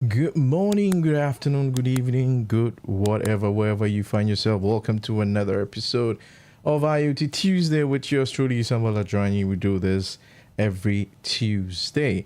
Good morning, good afternoon, good evening, good whatever, wherever you find yourself. Welcome to another episode of IoT Tuesday with yours truly, Samuel Adjani. We do this every Tuesday.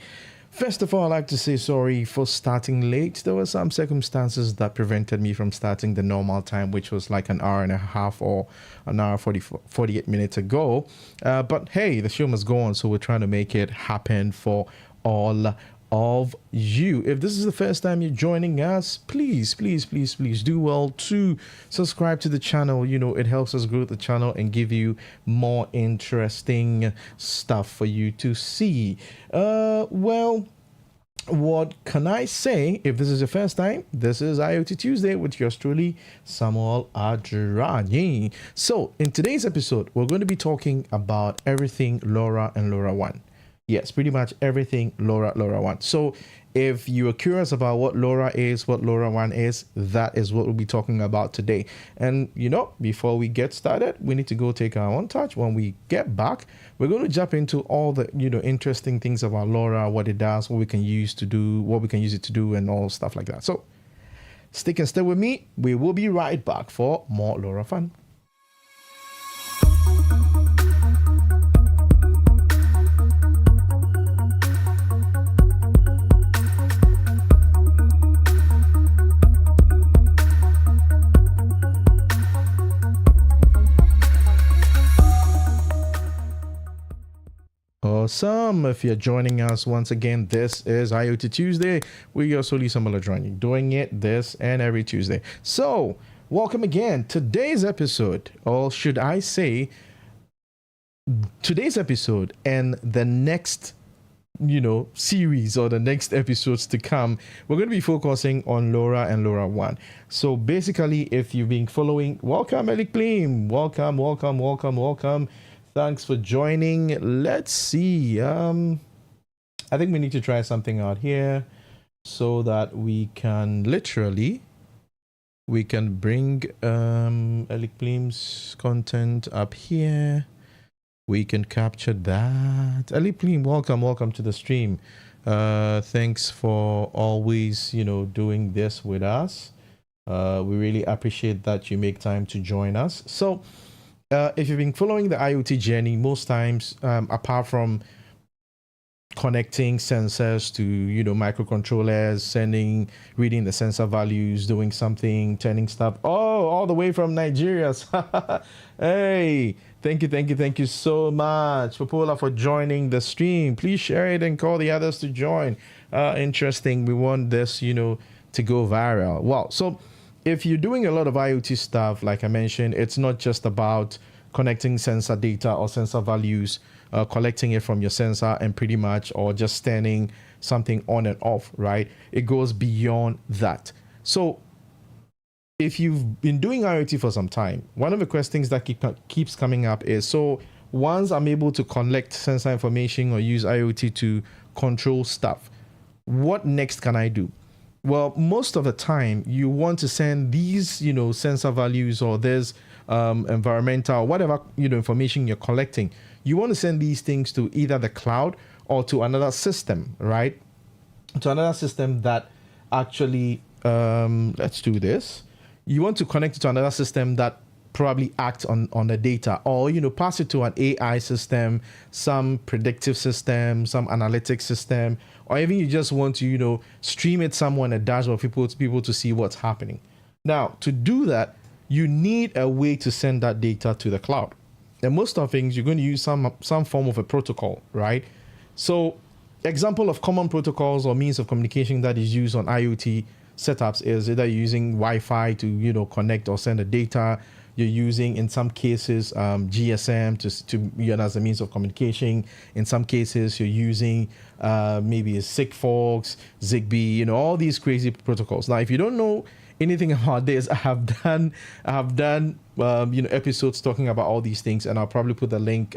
First of all, I'd like to say sorry for starting late. There were some circumstances that prevented me from starting the normal time, which was like an hour and a half or an hour 48 minutes ago. But hey, the show must go on, so we're trying to make it happen for all of you. If this is the first time you're joining us, please do well to subscribe to the channel. You know, it helps us grow the channel and give you more interesting stuff for you to see. Well, what can I say? If this is your first time, this is IoT Tuesday with yours truly, Samuel Adrani. So in today's episode, we're going to be talking about everything LoRa and LoRaWAN. Yes, pretty much everything LoRaWAN. So if you are curious about what LoRa is, what LoRaWAN is, that is what we'll be talking about today. And you know, before we get started, we need to go take our own touch. When we get back, we're going to jump into all the interesting things about LoRa, what it does, what we can use to do, what we can use it to do, and all stuff like that. So stick and stay with me. We will be right back for more LoRa fun. Awesome. If you're joining us once again, this is IoT Tuesday. We are solely similar joining, doing it this and every Tuesday. So welcome again. Today's episode, or should I say today's episode and the next series or the next episodes to come, we're going to be focusing on LoRa and LoRaWAN. So basically, if you've been following, welcome Eric Pleam, welcome. Thanks for joining. Let's see. I think we need to try something out here so that we can bring Alec Pleam's content up here. We can capture that. Alec Pleam, welcome to the stream. Thanks for always, doing this with us. We really appreciate that you make time to join us. So if you've been following the IoT journey, most times, apart from connecting sensors to, microcontrollers, reading the sensor values, doing something, turning stuff, all the way from Nigeria. Hey, thank you so much, Popola, for joining the stream. Please share it and call the others to join. Interesting. We want this, to go viral. Well, so if you're doing a lot of IoT stuff, like I mentioned, it's not just about connecting sensor data or sensor values, collecting it from your sensor and pretty much, or just turning something on and off, right? It goes beyond that. So if you've been doing IoT for some time, one of the questions that keeps coming up is, so once I'm able to collect sensor information or use IoT to control stuff, what next can I do? Well, most of the time you want to send these, sensor values or this environmental, whatever, information you're collecting. You want to send these things to either the cloud or to another system, right? To another system that actually, let's do this. You want to connect it to another system that probably acts on the data, or, pass it to an AI system, some predictive system, some analytics system, or even you just want to, stream it somewhere in a dashboard for people to see what's happening. Now, to do that, you need a way to send that data to the cloud. And most of things, you're going to use some form of a protocol, right? So example of common protocols or means of communication that is used on IoT setups is either using Wi-Fi to, connect or send the data. You're using, in some cases, GSM to as a means of communication. In some cases, you're using maybe a Sigfox, Zigbee, all these crazy protocols. Now, if you don't know anything about this, I have done episodes talking about all these things, and I'll probably put the link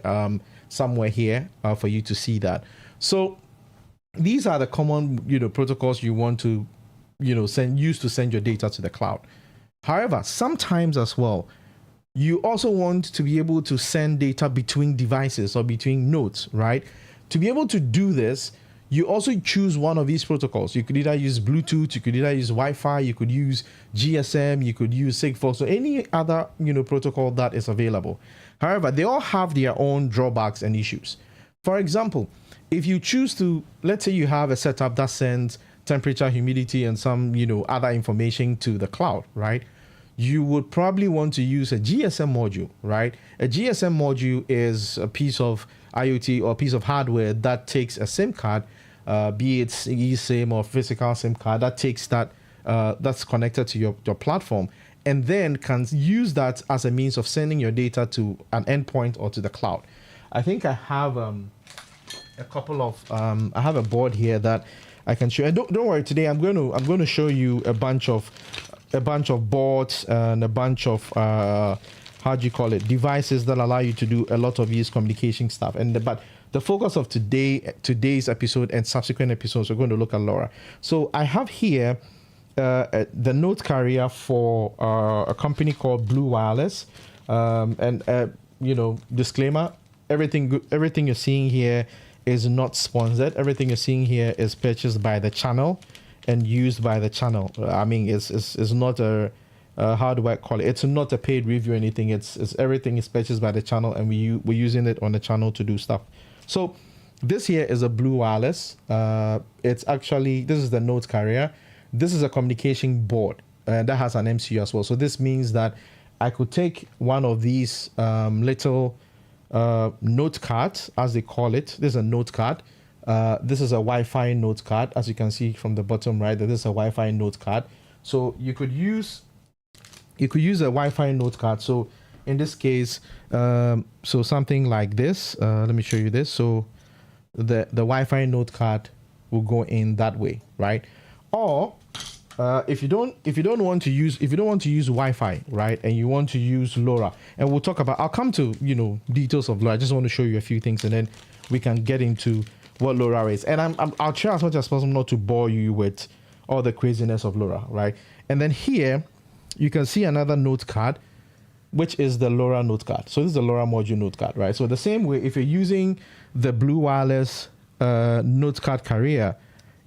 somewhere here for you to see that. So these are the common protocols you want to use to send your data to the cloud. However, sometimes as well, you also want to be able to send data between devices or between nodes, right? To be able to do this, you also choose one of these protocols. You could either use Bluetooth, you could either use Wi-Fi, you could use GSM, you could use Sigfox, or any other protocol that is available. However, they all have their own drawbacks and issues. For example, if you choose to, let's say you have a setup that sends temperature, humidity, and some other information to the cloud, right? You would probably want to use a GSM module, right? A GSM module is a piece of IoT or a piece of hardware that takes a SIM card, be it eSIM or physical SIM card, that takes that that's connected to your platform, and then can use that as a means of sending your data to an endpoint or to the cloud. I think I have a couple of I have a board here that I can show. And don't worry, today I'm going to show you a bunch of boards and a bunch of how do you call it, devices that allow you to do a lot of these communication stuff. But the focus of today's episode and subsequent episodes, we're going to look at LoRa. So I have here the node carrier for a company called Blue Wireless, and disclaimer: everything you're seeing here is not sponsored. Everything you're seeing here is purchased by the channel and used by the channel. I mean, it's not a how do I call it? It's not a paid review or anything. It's everything is purchased by the channel, and we're using it on the channel to do stuff. So this here is a Blue Wireless. It's actually, this is the node carrier. This is a communication board, and that has an MCU as well. So this means that I could take one of these little note cards, as they call it. This is a note card. This is a Wi-Fi note card, as you can see from the bottom right. This is a Wi-Fi note card. So you could use a Wi-Fi note card. So in this case, so something like this. Let me show you this. So the Wi-Fi note card will go in that way, right? Or if you don't want to use Wi-Fi, right, and you want to use LoRa, and we'll talk about, I'll come to details of LoRa. I just want to show you a few things, and then we can get into what LoRa is. And I'll try as much as possible not to bore you with all the craziness of LoRa, right? And then here you can see another note card, which is the LoRa note card. So this is the LoRa module note card, right? So the same way, if you're using the Blue Wireless note card carrier,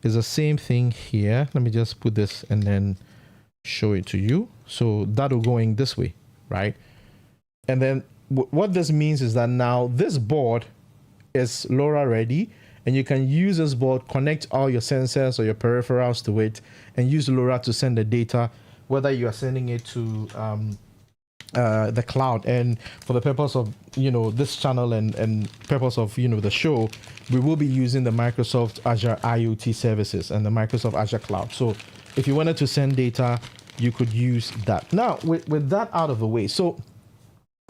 is the same thing here. Let me just put this and then show it to you. So that'll go in this way, right? And then what this means is that now this board is LoRa ready, and you can use this board, connect all your sensors or your peripherals to it, and use LoRa to send the data, whether you are sending it to the cloud. And for the purpose of this channel and purpose of the show, we will be using the Microsoft Azure IoT services and the Microsoft Azure cloud. So if you wanted to send data, you could use that. Now with that out of the way, so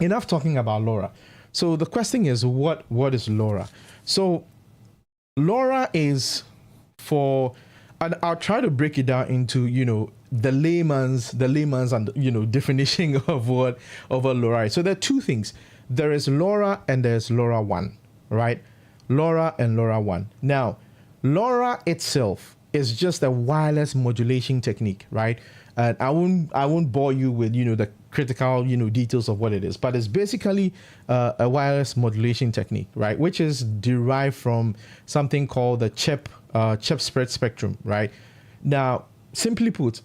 enough talking about LoRa. So the question is, what is LoRa? So LoRa is and I'll try to break it down into the layman's and definition of what a LoRa is. So there are two things. There is LoRa and there's LoRaWAN, right? LoRa and LoRaWAN. Now, LoRa itself is just a wireless modulation technique, right? And I won't bore you with the critical details of what it is, but it's basically a wireless modulation technique, right? Which is derived from something called the chip spread spectrum, right? Now, simply put,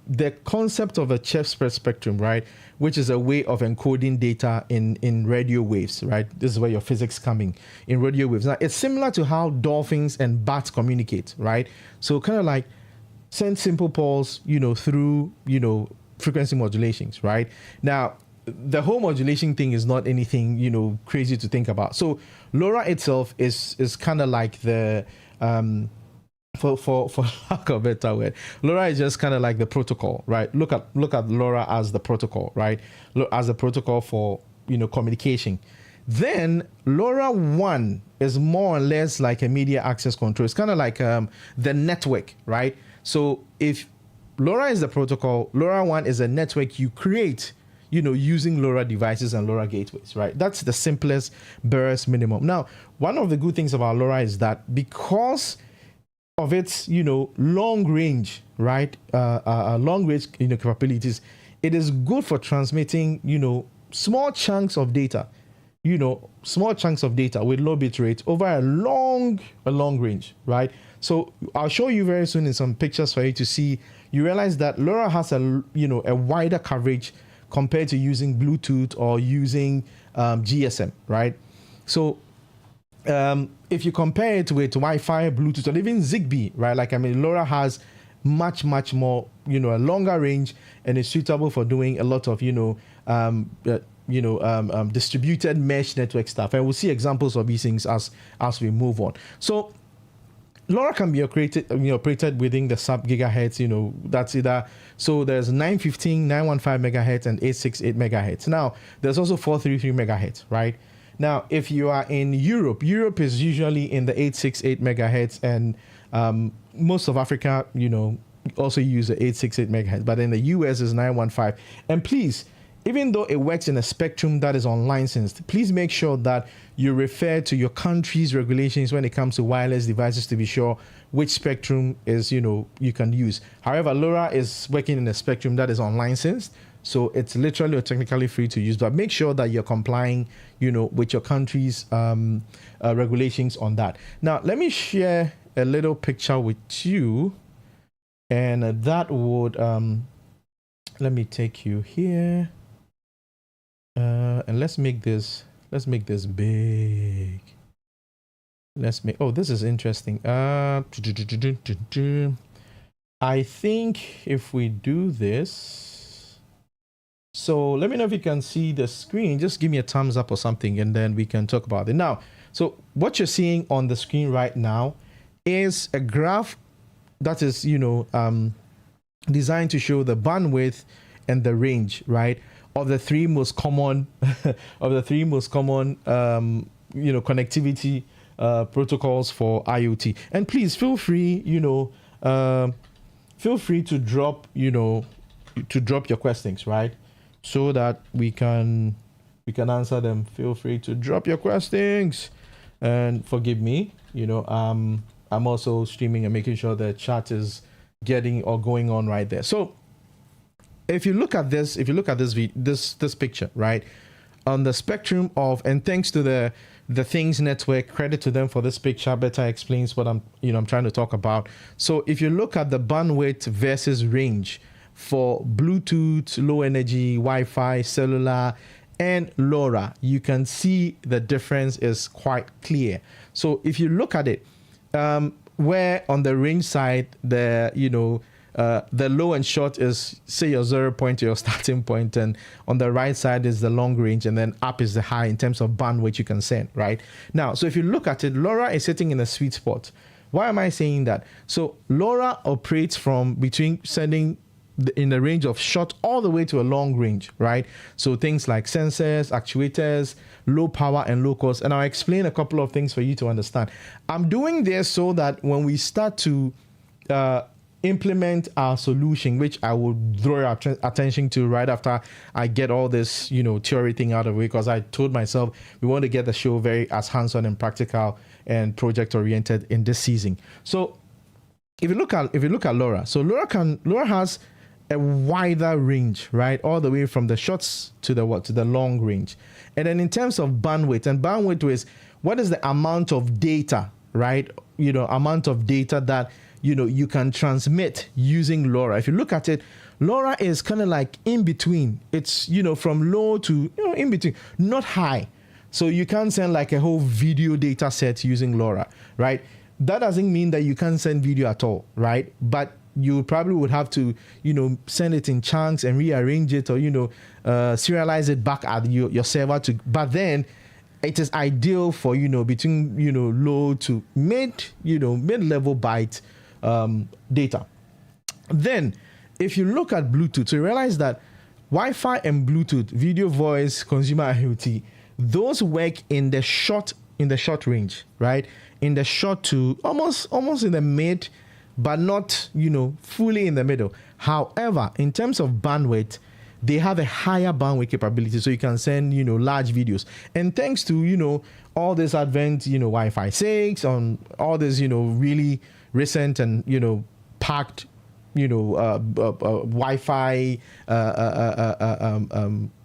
the concept of a chip spread spectrum, right, which is a way of encoding data in radio waves, right? This is where your physics coming in radio waves. Now, it's similar to how dolphins and bats communicate, right? So kind of like send simple pulse, through, frequency modulations, right? Now, the whole modulation thing is not anything, crazy to think about. So LoRa itself is kind of like the, for lack of a better word, LoRa is just kind of like the protocol, right? Look at LoRa as the protocol, right? As a protocol for communication. Then LoRaWAN is more or less like a media access control. It's kind of like the network, right? So if LoRa is the protocol, LoRaWAN is a network you create, using LoRa devices and LoRa gateways, right? That's the simplest, barest minimum. Now, one of the good things about LoRa is that because of its, long range, right? Long range, capabilities, it is good for transmitting, small chunks of data, small chunks of data with low bit rate over a long range, right? So I'll show you very soon in some pictures for you to see. You realize that LoRa has a wider coverage compared to using Bluetooth or using GSM, right? So if you compare it with Wi-Fi, Bluetooth, or even Zigbee, right? LoRa has much more, a longer range, and is suitable for doing a lot of, distributed mesh network stuff. And we'll see examples of these things as we move on. So LoRa can be operated within the sub gigahertz, that's either, so there's 915, 915 megahertz and 868 megahertz. Now, there's also 433 megahertz, right? Now, if you are in Europe is usually in the 868 megahertz, and most of Africa, also use the 868 megahertz, but in the US is 915. And please, even though it works in a spectrum that is unlicensed, please make sure that you refer to your country's regulations when it comes to wireless devices to be sure which spectrum is, you can use. However, LoRa is working in a spectrum that is unlicensed, so it's literally or technically free to use, but make sure that you're complying, with your country's regulations on that. Now, let me share a little picture with you, and that would, let me take you here. And let's make this big. Oh, this is interesting. I think if we do this, so let me know if you can see the screen. Just give me a thumbs up or something, and then we can talk about it. Now, so what you're seeing on the screen right now is a graph that is, designed to show the bandwidth and the range, right, of the three most common connectivity protocols for IoT. And please feel free, to drop, your questions, right, so that we can answer them. Feel free to drop your questions, and forgive me, I'm also streaming and making sure the chat is getting or going on right there. So if you look at this, this picture, right, on the spectrum of, and thanks to the Things Network, credit to them for this picture, better explains what I'm trying to talk about. So if you look at the bandwidth versus range for Bluetooth, low energy, Wi-Fi, cellular, and LoRa, you can see the difference is quite clear. So if you look at it, where on the range side, the low and short is, say, your 0 point to your starting point, and on the right side is the long range, and then up is the high in terms of bandwidth you can send, right? Now, so if you look at it, LoRa is sitting in a sweet spot. Why am I saying that? So LoRa operates from between sending in the range of short all the way to a long range, right? So things like sensors, actuators, low power and low cost. And I'll explain a couple of things for you to understand. I'm doing this so that when we start to implement our solution, which I will draw your attention to right after I get all this, theory thing out of the way, because I told myself we want to get the show very as hands-on and practical and project oriented in this season. So if you look at LoRa, so LoRa has a wider range, right, all the way from the shorts to the long range. And then in terms of bandwidth, and bandwidth is what is the amount of data, right, amount of data that you can transmit using LoRa. If you look at it, LoRa is kind of like in between. It's from low to in between, not high. So you can't send like a whole video data set using LoRa, right? That doesn't mean that you can't send video at all, right? But you probably would have to, send it in chunks and rearrange it, or, serialize it back at your server to, but then it is ideal for, between, low to mid-level byte data. Then if you look at Bluetooth, so you realize that Wi-Fi and Bluetooth, video, voice, consumer IoT, those work in the short range, right? In the short to almost in the mid, but not, fully in the middle. However, in terms of bandwidth, they have a higher bandwidth capability, so you can send, large videos. And thanks to, all this advent, Wi-Fi 6, on all this, really recent and, packed, Wi-Fi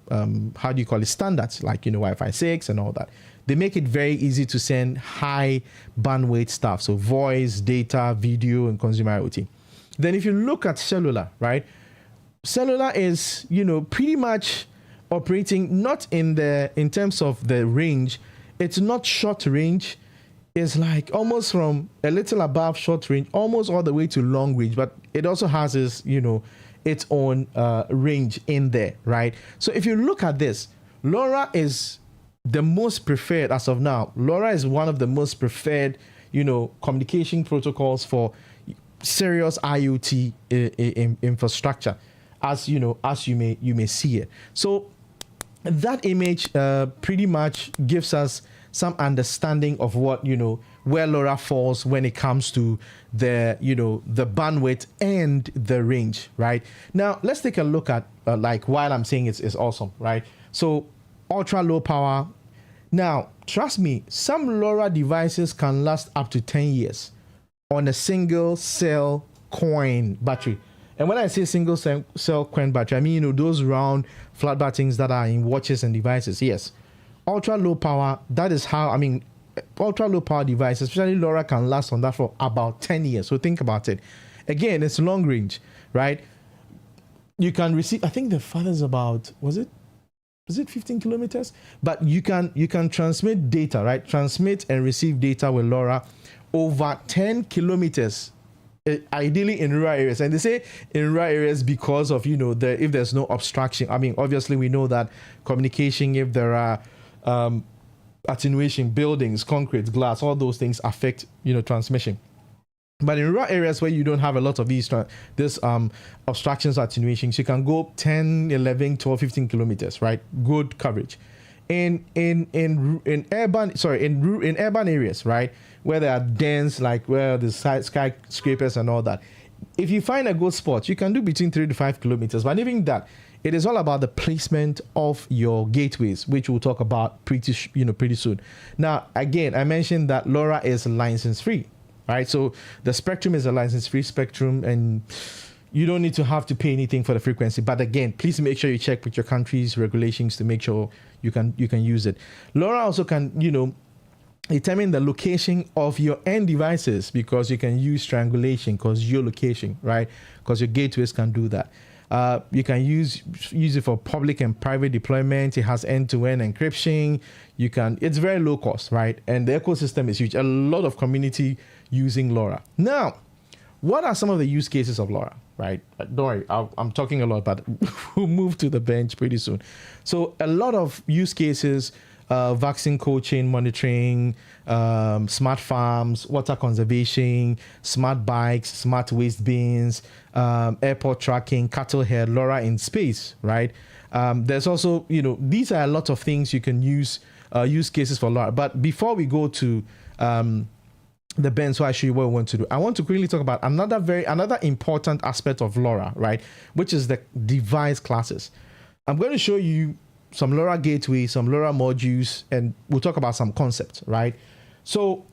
how do you call it, standards like, Wi-Fi 6 and all that. They make it very easy to send high bandwidth stuff. So voice, data, video, and consumer IoT. Then if you look at cellular, right? Cellular is, pretty much operating not in terms of the range. It's not short range. It's like almost from a little above short range, almost all the way to long range. But it also has its, its own range in there, right? So if you look at this, LoRa is the most preferred as of now. LoRa is one of the most preferred, communication protocols for serious IoT infrastructure, as you may see it. So that image pretty much gives us some understanding of what, where LoRa falls when it comes to the bandwidth and the range, right? Now, let's take a look at, while I'm saying it's awesome, right? So ultra low power. Now, trust me, some LoRa devices can last up to 10 years on a single cell coin battery. And when I say single cell coin battery, I mean, those round flat buttons that are in watches and devices. Yes. Ultra low power, that is how, ultra low power devices, especially LoRa, can last on that for about 10 years. So think about it. Again, it's long range, right? You can receive, I think the farthest about, was it 15 kilometers? But you can transmit data, right? Transmit and receive data with LoRa over 10 kilometers, ideally in rural areas. And they say in rural areas because of, if there's no obstruction. Obviously we know that communication, if there are attenuation, buildings, concrete, glass, all those things affect, transmission. But in rural areas where you don't have a lot of these obstructions, attenuations, you can go 10, 11, 12, 15 kilometers, right? Good coverage. In urban areas, right, where there are dense, like where the skyscrapers and all that, if you find a good spot, you can do between 3 to 5 kilometers. But even that, it is all about the placement of your gateways, which we'll talk about pretty soon. Now, again, I mentioned that LoRa is license free. Right, so the spectrum is a license-free spectrum, and you don't need to have to pay anything for the frequency. But again, please make sure you check with your country's regulations to make sure you can use it. LoRa also can, determine the location of your end devices, because you can use triangulation, because geolocation, right? Because your gateways can do that. You can use it for public and private deployment. It has end-to-end encryption. It's very low cost, right? And the ecosystem is huge. A lot of community using LoRa. Now, what are some of the use cases of LoRa, right? Don't worry, I'm talking a lot, but we'll move to the bench pretty soon. So a lot of use cases, vaccine cold chain monitoring, smart farms, water conservation, smart bikes, smart waste bins, airport tracking, cattle herd, LoRa in space, right? There's also, these are a lot of things you can use cases for LoRa. But before we go to the bench, so I show you what we want to do, I want to quickly talk about another important aspect of LoRa, right? Which is the device classes. I'm going to show you some LoRa gateways, some LoRa modules, and we'll talk about some concepts, right? So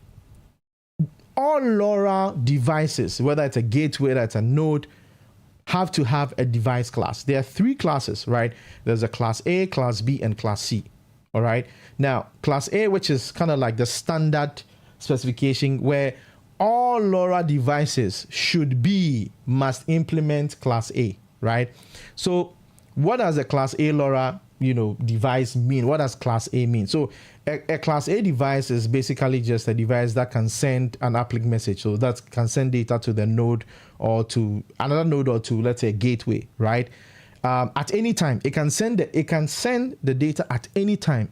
all LoRa devices, whether it's a gateway, whether it's a node, have to have a device class. There are 3 classes, right? There's a class A, class B, and class C. All right. Now, class A, which is kind of like the standard specification where all LoRa devices must implement class A, right? So what does a class A LoRa device mean? What does class A mean? So a class A device is basically just a device that can send an uplink message. So that can send data to the node or to another node or to, let's say, a gateway, right? At any time. It can send the data at any time.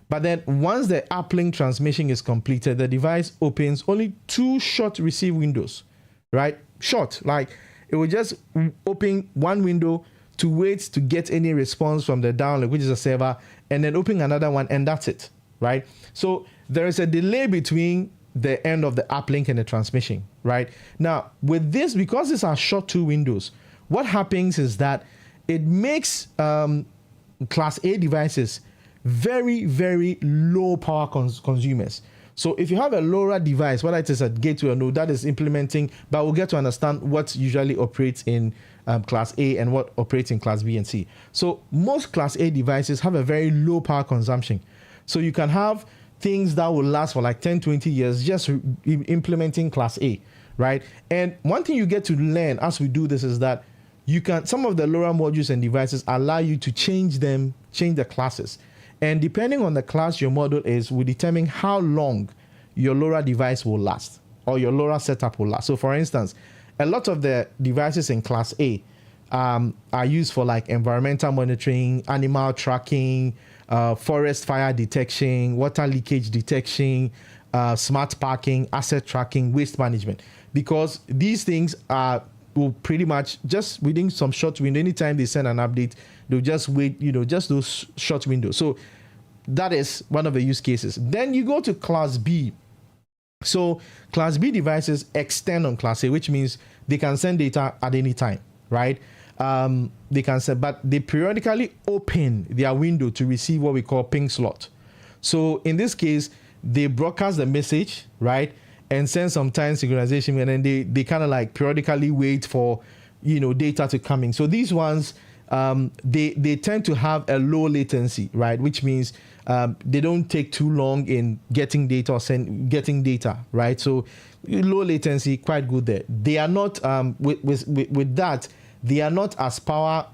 But then once the uplink transmission is completed, the device opens only 2 short receive windows, right? Short, like it will just open one window to wait to get any response from the downlink, which is a server, and then open another one, and that's it, right? So there is a delay between the end of the uplink and the transmission, right? Now, with this, because these are short 2 windows, what happens is that it makes class A devices very, very low power consumers. So if you have a LoRa device, whether it is a gateway or node, that is implementing, but we'll get to understand what usually operates in class A and what operates in class B and C. So most class A devices have a very low power consumption. So you can have things that will last for like 10, 20 years just implementing class A, right? And one thing you get to learn as we do this is that you can, some of the LoRa modules and devices allow you to change the classes. And depending on the class your model is, will determine how long your LoRa device will last or your LoRa setup will last. So for instance, a lot of the devices in class A are used for like environmental monitoring, animal tracking, forest fire detection, water leakage detection, smart parking, asset tracking, waste management. Because these things will pretty much just within some short window, anytime they send an update, they'll just wait, just those short windows. So that is one of the use cases. Then you go to class B. So class B devices extend on class A, which means they can send data at any time, right? They can send, but they periodically open their window to receive what we call ping slot. So in this case, they broadcast the message, right? And send some time synchronization, and then they kind of like periodically wait for, data to come in. So these ones, they tend to have a low latency, right? Which means they don't take too long in getting data or getting data, right? So low latency, quite good there. They are not with that. They are not as power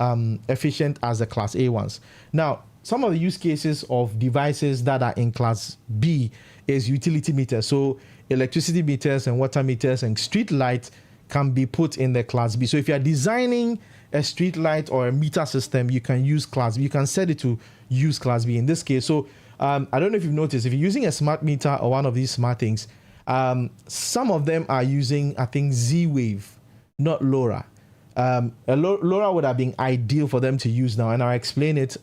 efficient as the class A ones. Now, some of the use cases of devices that are in class B is utility meters. So electricity meters and water meters and street lights can be put in the class B. So if you are designing a street light or a meter system, you can use class B. You can set it to use class B in this case. So I don't know if you've noticed, if you're using a smart meter or one of these smart things, some of them are using, I think, Z-Wave, not LoRa. LoRa would have been ideal for them to use now, and I'll explain it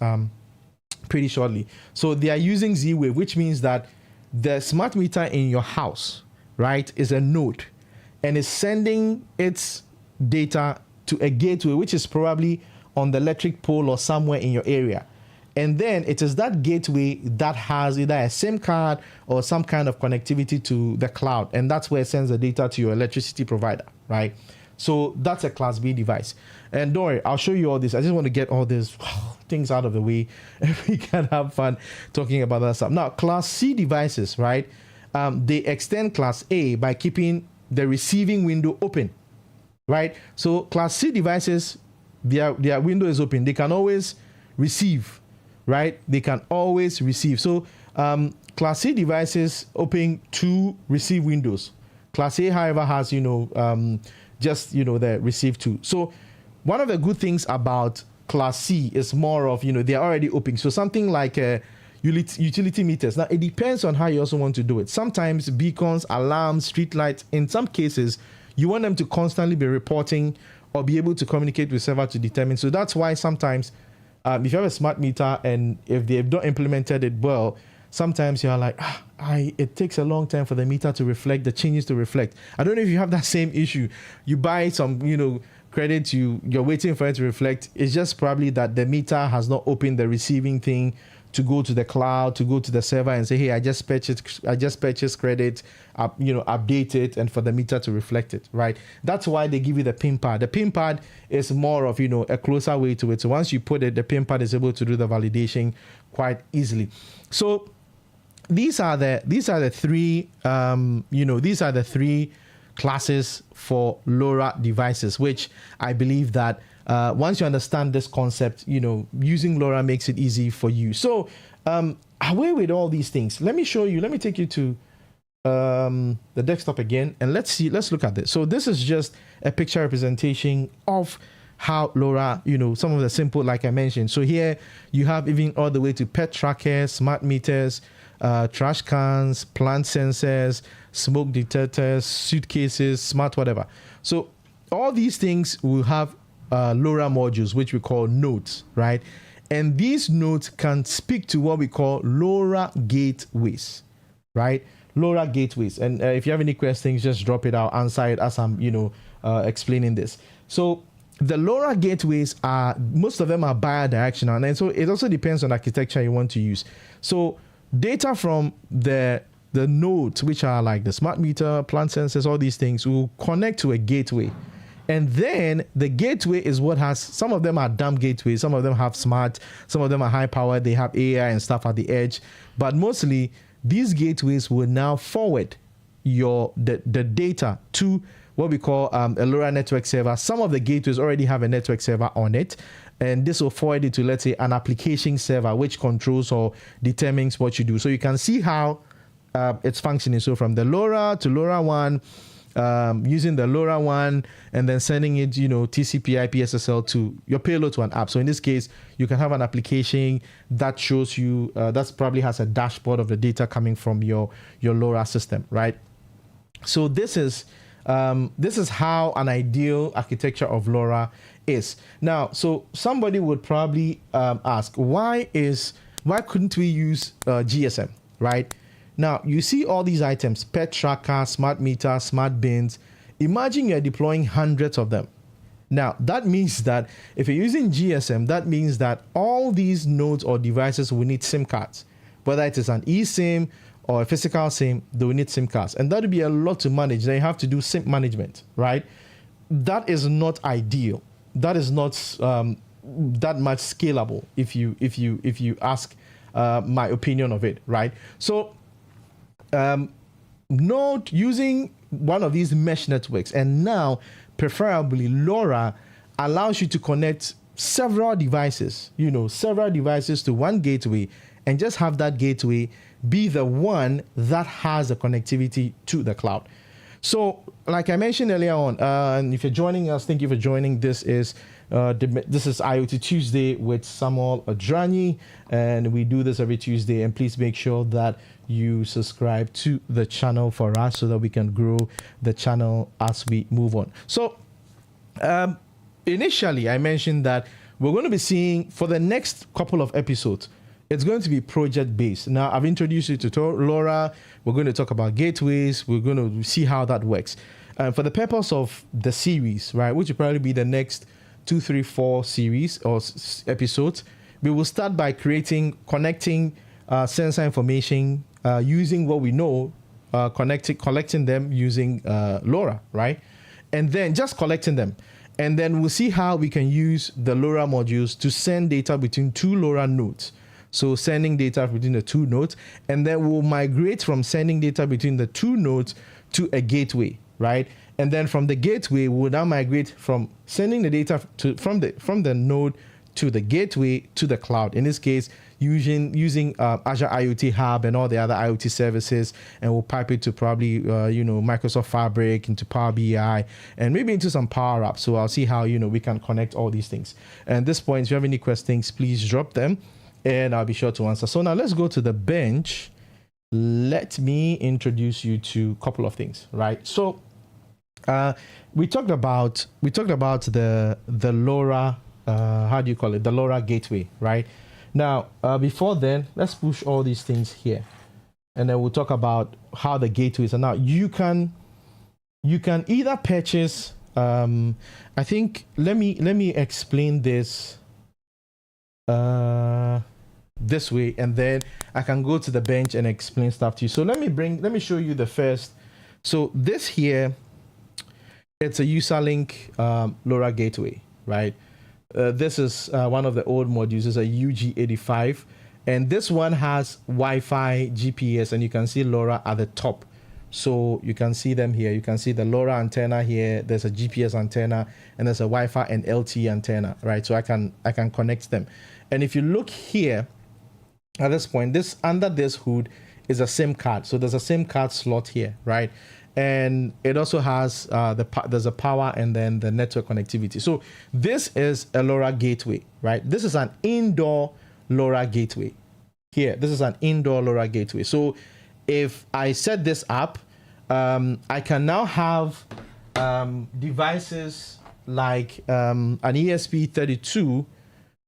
pretty shortly. So they are using Z-Wave, which means that the smart meter in your house, right, is a node and is sending its data to a gateway, which is probably on the electric pole or somewhere in your area. And then it is that gateway that has either a SIM card or some kind of connectivity to the cloud. And that's where it sends the data to your electricity provider, right? So that's a class B device. And don't worry, I'll show you all this. I just want to get all these things out of the way and we can have fun talking about that stuff. Now, class C devices, right? They extend class A by keeping the receiving window open, right? So class C devices, their window is open. They can always receive, right? They can always receive. So class C devices open two receive windows. Class A, however, has, just, the receive two. So one of the good things about class C is more of, they're already open. So something like utility meters. Now, it depends on how you also want to do it. Sometimes beacons, alarms, street lights, in some cases, you want them to constantly be reporting or be able to communicate with server to determine. So that's why sometimes if you have a smart meter and if they've not implemented it well, sometimes you're like, it takes a long time for the meter to reflect, the changes to reflect. I don't know if you have that same issue. You buy some, credit, you're waiting for it to reflect. It's just probably that the meter has not opened the receiving thing to go to the cloud, to go to the server and say, hey, I just purchased credit, update it, and for the meter to reflect it, right? That's why they give you the pin pad. The pin pad is more of, a closer way to it. So once you put it, the pin pad is able to do the validation quite easily. So these are the three classes for LoRa devices, which I believe that once you understand this concept, using LoRa makes it easy for you. So away with all these things, let me show you, let me take you to the desktop again, and let's look at this. So this is just a picture representation of how LoRa, some of the simple, like I mentioned. So here you have even all the way to pet trackers, smart meters, trash cans, plant sensors, smoke detectors, suitcases, smart whatever. So all these things will have LoRa modules, which we call nodes, right? And these nodes can speak to what we call LoRa gateways, right? LoRa gateways. And if you have any questions, just drop it out, answer it as I'm, explaining this. So the LoRa gateways most of them are bidirectional. And so it also depends on architecture you want to use. So data from the the nodes, which are like the smart meter, plant sensors, all these things, will connect to a gateway. And then the gateway is what has, some of them are dumb gateways, some of them have smart, some of them are high power, they have AI and stuff at the edge. But mostly these gateways will now forward the data to what we call a LoRa network server. Some of the gateways already have a network server on it, and this will forward it to, let's say, an application server which controls or determines what you do. So you can see how it's functioning. So from the LoRa to LoRaWAN, using the LoRaWAN and then sending it, TCP IP SSL to your payload to an app. So in this case, you can have an application that shows you, that probably has a dashboard of the data coming from your LoRa system, right? So this is how an ideal architecture of LoRa is. Now, so somebody would probably ask, why couldn't we use GSM, right? Now, you see all these items: pet tracker, smart meter, smart bins. Imagine you're deploying hundreds of them. Now, that means that if you're using GSM, that means that all these nodes or devices will need SIM cards. Whether it is an eSIM or a physical SIM, they will need SIM cards. And that would be a lot to manage. Then you have to do SIM management, right? That is not ideal. That is not that much scalable if you ask my opinion of it, right? So node using one of these mesh networks, and now preferably LoRa allows you to connect several devices to one gateway, and just have that gateway be the one that has the connectivity to the cloud. So like I mentioned earlier on, and if you're joining us, thank you for joining. This is IoT Tuesday with Samuel Adrani, and we do this every Tuesday. And please make sure that you subscribe to the channel for us so that we can grow the channel as we move on. So initially, I mentioned that we're going to be seeing, for the next couple of episodes, it's going to be project based. Now, I've introduced you to LoRa. We're going to talk about gateways. We're going to see how that works. For the purpose of the series, right, which will probably be the next 2, 3, 4 series or episodes, we will start by connecting sensor information using what we know, collecting them using LoRa, right? And then just collecting them. And then we'll see how we can use the LoRa modules to send data between two LoRa nodes. So sending data between the two nodes, and then we'll migrate from sending data between the two nodes to a gateway, right? And then from the gateway, we'll now migrate from sending the data from the node to the gateway to the cloud. In this case, using Azure IoT Hub and all the other IoT services, and we'll pipe it to probably Microsoft Fabric, into Power BI, and maybe into some Power Apps. So I'll see how we can connect all these things. And at this point, if you have any questions, please drop them, and I'll be sure to answer. So now let's go to the bench. Let me introduce you to a couple of things, right? So we talked about the LoRa, how do you call it? The LoRa gateway, right? Now, before then, let's push all these things here, and then we'll talk about how the gateways are. Now, you can either purchase. I think let me explain this this way, and then I can go to the bench and explain stuff to you. So let me show you the first. So this here, it's a Userlink LoRa gateway, right? This is one of the old modules. It's a UG85, and this one has Wi-Fi, GPS, and you can see LoRa at the top. So you can see them here. You can see the LoRa antenna here. There's a GPS antenna, and there's a Wi-Fi and LTE antenna, right? So I can connect them. And if you look here, at this point, under this hood is a SIM card. So there's a SIM card slot here, right? And it also has there's a power and then the network connectivity. So this is a LoRa gateway, right? This is an indoor LoRa gateway. Here, this is an indoor LoRa gateway. So if I set this up, I can now have devices like an ESP32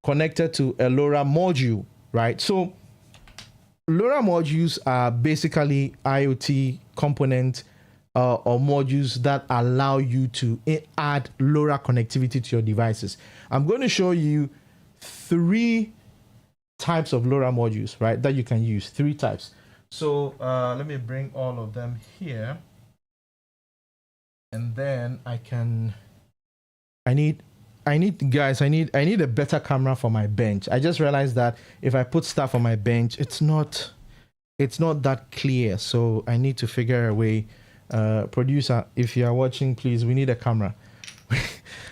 connected to a LoRa module, right? So LoRa modules are basically IoT component or modules that allow you to add LoRa connectivity to your devices. I'm going to show you 3 types of LoRa modules, right, that you can use. 3 types. So let me bring all of them here, and then I need guys, I need a better camera for my bench. I just realized that if I put stuff on my bench, it's not that clear. So I need to figure a way. Producer, if you are watching, please, we need a camera.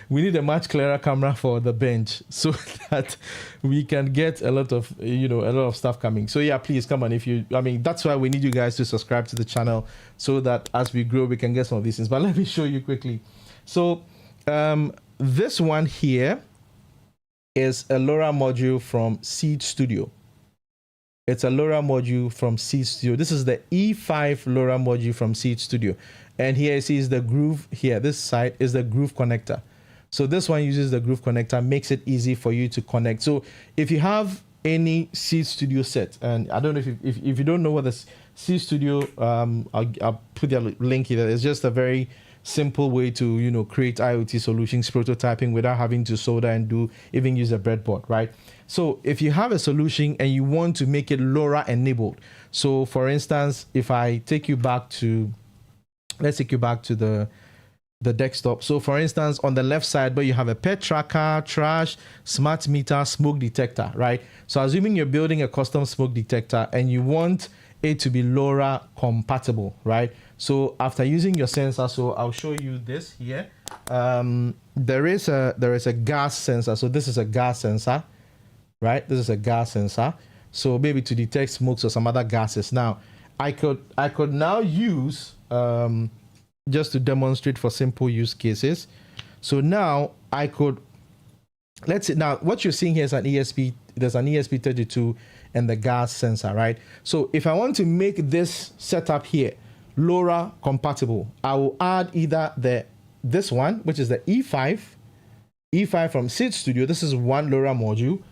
We need a much clearer camera for the bench so that we can get a lot of stuff coming. So yeah, please come on. That's why we need you guys to subscribe to the channel so that as we grow, we can get some of these things. But let me show you quickly. So this one here is a LoRa module from Seed Studio. It's a LoRa module from Seed Studio. This is the E5 LoRa module from Seed Studio. And here you see is the groove here. This side is the groove connector. So this one uses the groove connector, makes it easy for you to connect. So if you have any Seed Studio set, and I don't know if you don't know what the Seed Studio, I'll put the link here. It's just a very simple way to create IoT solutions, prototyping without having to solder and even use a breadboard, right? So if you have a solution and you want to make it LoRa enabled, so for instance, if I take you back to, let's take you back to the desktop. So for instance, on the left side where you have a pet tracker, trash, smart meter, smoke detector, right? So assuming you're building a custom smoke detector and you want it to be LoRa compatible, right? So after using your sensor, so I'll show you this here. There is a gas sensor. So this is a gas sensor, right? This is a gas sensor. So maybe to detect smokes or some other gases. Now, I could now use just to demonstrate for simple use cases. So now I could, let's say now what you're seeing here is an ESP. There's an ESP32 and the gas sensor, right? So if I want to make this setup here LoRa compatible, I will add either this one, which is the E5 from Seed Studio. This is one LoRa module,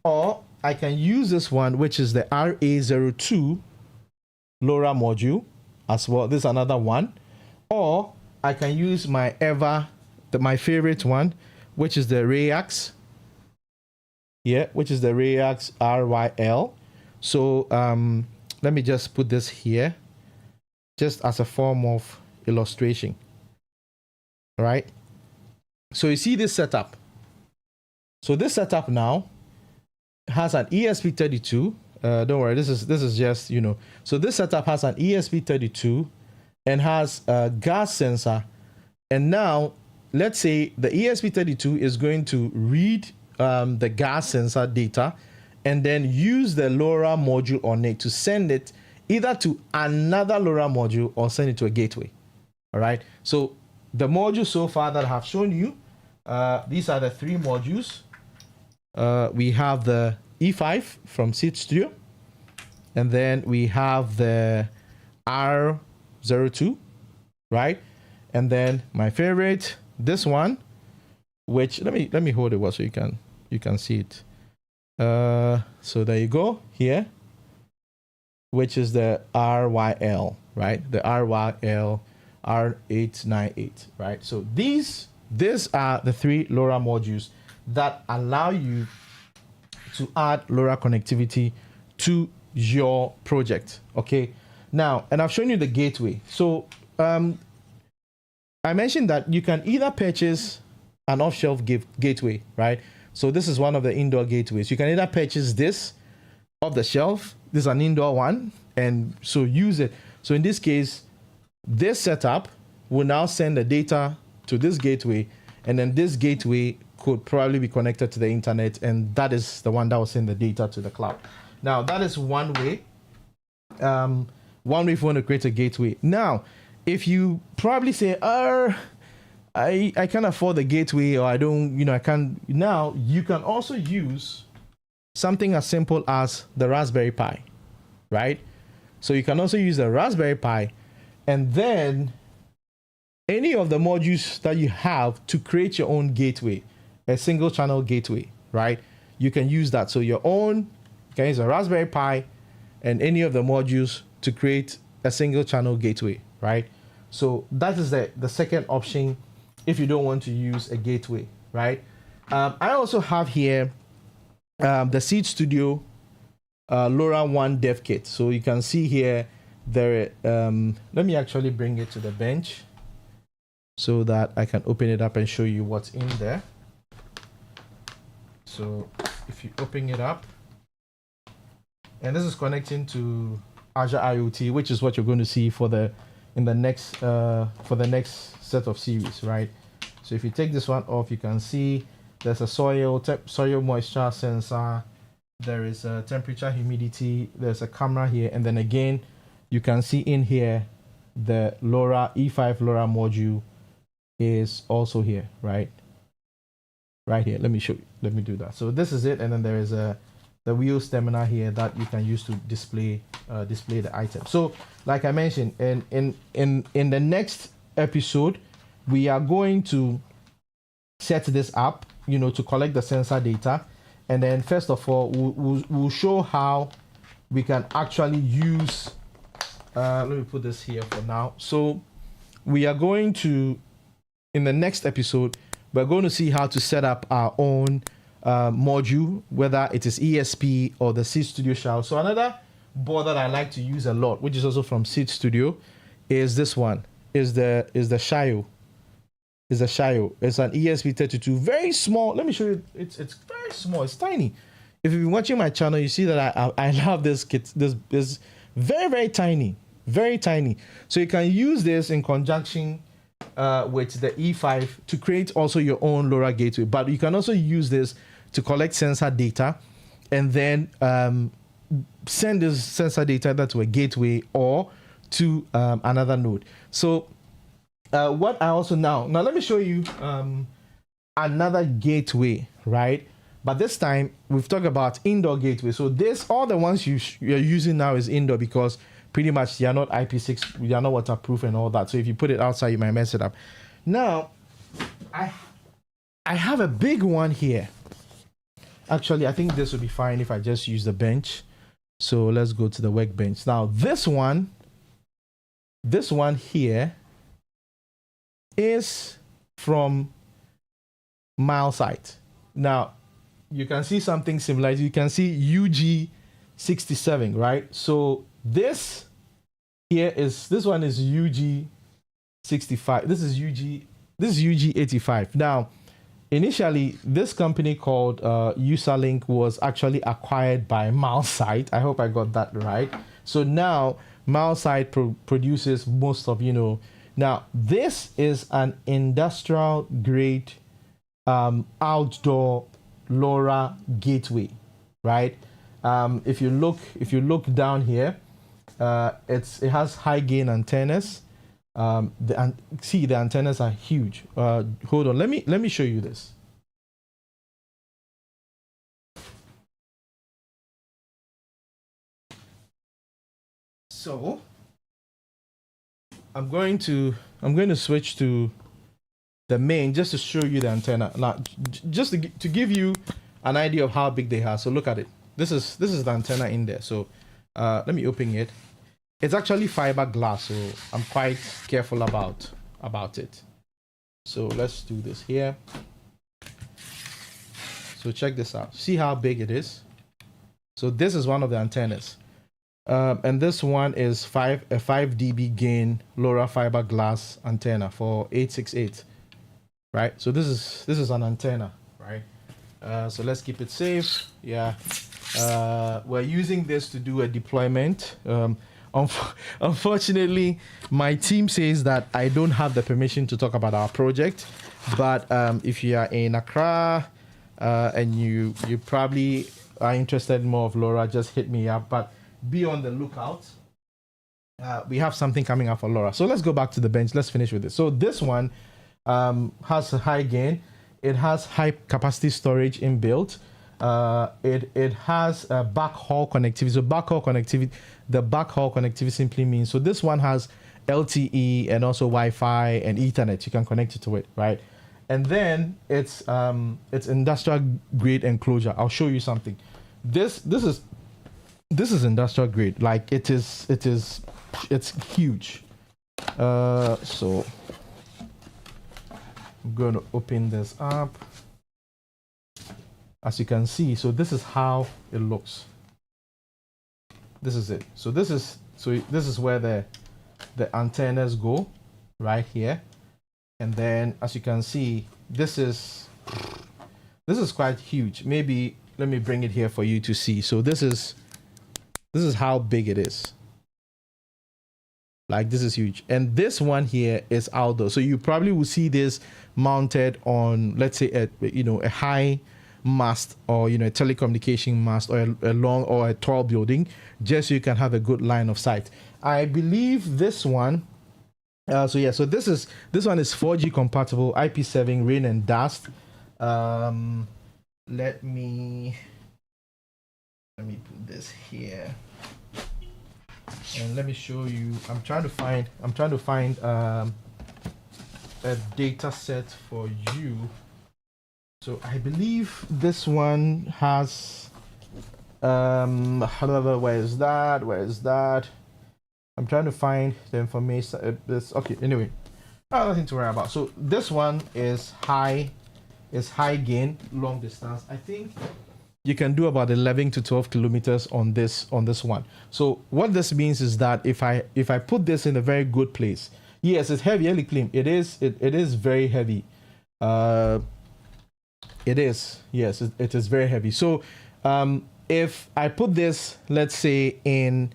or I can use this one, which is the RA02 LoRa module as well. This is another one. Or I can use my favorite one, which is the RAX. Yeah, which is the RAX RYL. So let me just put this here, just as a form of illustration. All right. So you see this setup. So this setup now has an ESP32. Don't worry, this is just So this setup has an ESP32. And has a gas sensor. And now let's say the ESP32 is going to read the gas sensor data and then use the LoRa module on it to send it either to another LoRa module or send it to a gateway. All right. So the modules so far that I have shown you, these are the three modules. We have the E5 from Seed Studio, and then we have the R02, right? And then my favorite, this one, which let me hold it well so you can see it. So there you go here, which is the RYL, right? The RYL R898, right? So these are the three LoRa modules that allow you to add LoRa connectivity to your project. Okay. Now, and I've shown you the gateway. So I mentioned that you can either purchase an off-shelf gateway, right? So this is one of the indoor gateways. You can either purchase this off the shelf. This is an indoor one, and so use it. So in this case, this setup will now send the data to this gateway, and then this gateway could probably be connected to the internet, and that is the one that will send the data to the cloud. Now, that is one way. One way if you want to create a gateway. Now, if you probably say, I can't afford the gateway, or I don't, I can't. Now, you can also use something as simple as the Raspberry Pi, right? So you can also use the Raspberry Pi, and then any of the modules that you have to create your own gateway, a single channel gateway, right? You can use that. So your own, you can use a Raspberry Pi and any of the modules to create a single channel gateway, right? So that is the second option if you don't want to use a gateway, right? I also have here the Seed Studio LoRaWAN dev kit. So you can see here there. Let me actually bring it to the bench so that I can open it up and show you what's in there. So if you open it up, and this is connecting to Azure IoT, which is what you're going to see for the next set of series, right? So if you take this one off, you can see there's a soil moisture sensor, there is a temperature, humidity, there's a camera here, and then again you can see in here the LoRa E5 LoRa module is also here, right here. Let me show you. Let me do that. So this is it, and then there is the wheels terminal here that you can use to display the item. So like I mentioned, in the next episode we are going to set this up, to collect the sensor data, and then first of all we'll show how we can actually use let me put this here for now. So we are going to, in the next episode, we're going to see how to set up our own module, whether it is ESP or the Seed Studio Shell. So another board that I like to use a lot, which is also from Seed Studio, is this one. Is the Shio. It's an ESP32, very small. Let me show you. It's very small. It's tiny. If you've been watching my channel, you see that I love this kit. This is very, very tiny, very tiny. So you can use this in conjunction with the E5 to create also your own LoRa gateway. But you can also use this to collect sensor data and then send this sensor data to a gateway or to another node. So what I also now let me show you another gateway, right? But this time we've talked about indoor gateway. So all the ones you're using now is indoor because pretty much they are not IP6, they are not waterproof and all that. So if you put it outside, you might mess it up. Now, I have a big one here. Actually, I think this would be fine if I just use the bench. So let's go to the workbench. Now, this one here is from MileSite. Now, you can see something similar. You can see UG67, right? So this one is UG65. This is UG85. Now, initially, this company called Userlink was actually acquired by MileSite. I hope I got that right. So now MileSite produces most of, Now, this is an industrial grade outdoor LoRa gateway, right? If you look down here, it has high gain antennas. See, the antennas are huge. Hold on, let me show you this. So I'm going to switch to the main just to show you the antenna. Now, just to give you an idea of how big they are. So look at it. This is the antenna in there. So let me open it. It's actually fiberglass, so I'm quite careful about it. So let's do this here. So check this out. See how big it is? So this is one of the antennas. And this one is a 5 dB gain LoRa fiberglass antenna for 868, right? So this is an antenna, right? So let's keep it safe. Yeah, we're using this to do a deployment. Unfortunately, my team says that I don't have the permission to talk about our project. But if you are in Accra and you probably are interested in more of LoRa, just hit me up. But be on the lookout. We have something coming up for LoRa. So let's go back to the bench. Let's finish with this. So this one has a high gain. It has high capacity storage inbuilt. It has a backhaul connectivity. So the backhaul connectivity simply means, so this one has LTE and also Wi-Fi and Ethernet. You can connect it to it, right? And then it's industrial grade enclosure. I'll show you something. This is industrial grade. Like it's huge. So I'm going to open this up. As you can see, so this is how it looks. This is it. So this is where the antennas go, right here. And then as you can see, this is quite huge. Maybe let me bring it here for you to see. So this is how big it is. Like, this is huge. And this one here is outdoor. So you probably will see this mounted on, let's say, a high mast, or a telecommunication mast, or a long or a tall building, just so you can have a good line of sight. I believe this one. So this one is 4G compatible, IP7, rain and dust. Let me put this here. And let me show you. I'm trying to find a data set for you. So I believe this one has where is that? I'm trying to find the information. Okay, anyway, nothing to worry about. So this one is high gain, long distance. I think you can do about 11 to 12 kilometers on this one. So what this means is that if I put this in a very good place, yes, it's heavy, Eliclim. It is very heavy. It is, yes, it is very heavy. So if I put this, let's say, in